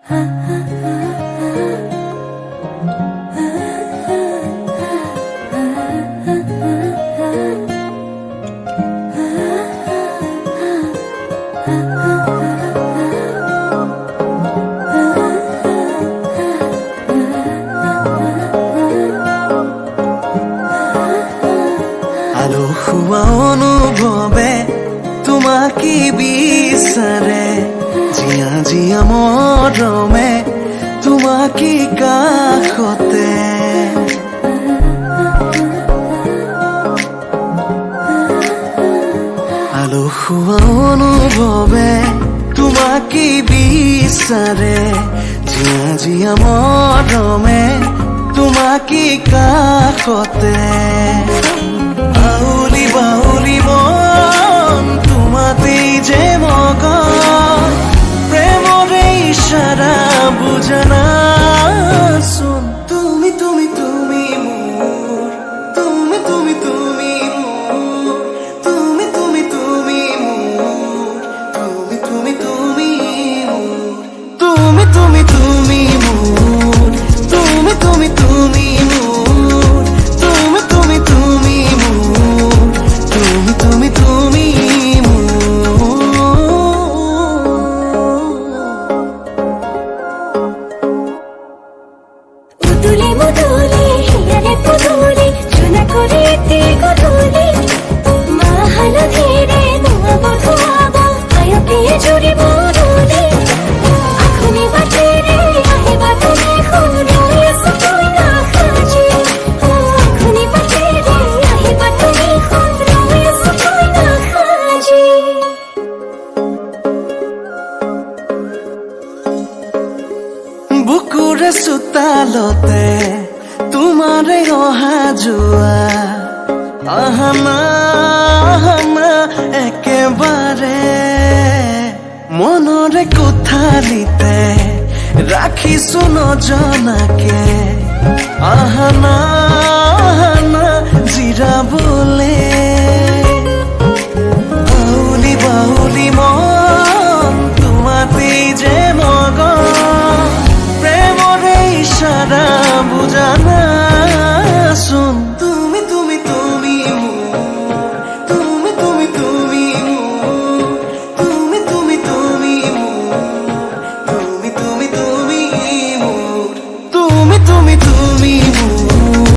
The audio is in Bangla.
আলো খোৱা অনুভৱে তোমাকে বিচাৰে, জিয়া জিয়া মৰমে তোমাকে কাষতে। আলো খোৱা অনুভৱে তোমাকে বিচাৰে, জিয়া জিয়া মৰমে তোমাকে কাষতে। আউলি বাউলি মন তোমাতেই যে মগন, প্রেমৰে ইশাৰা বুজনা চোন। তুমি তুমি তুমি মোৰ, তুমি তুমি তুমি মোৰ, তুমি তুমি তুমি মোৰ, তুমি তুমি তুমি মোৰ, তুমি তুমি তুমি মোৰ, তুমি তুমি তুমি মোৰ, তুমি তুমি তুমি মোৰ, তুমি তুমি তুমি মোৰ। মুদুলি মুদুলি হিয়ারে পুদুলি চুনা করে গধুলি মা হালধিরে ধোয়াব ধোয়াব আয়কে জুড়িব রুলি আখনি বাটে রে আহিবা তুমি খুন রয়েছ তুই না খাজি আখনি বাটে রে আহিবা তুমি খুন রয়েছ তুই না খাজি। বুকুৰে চোতালতে তোমাৰে অহা যোৱা, আহানা আহানা একেবাৰে মনৰে কোঠালিতে ৰাখিছো নজনাকে, আহানা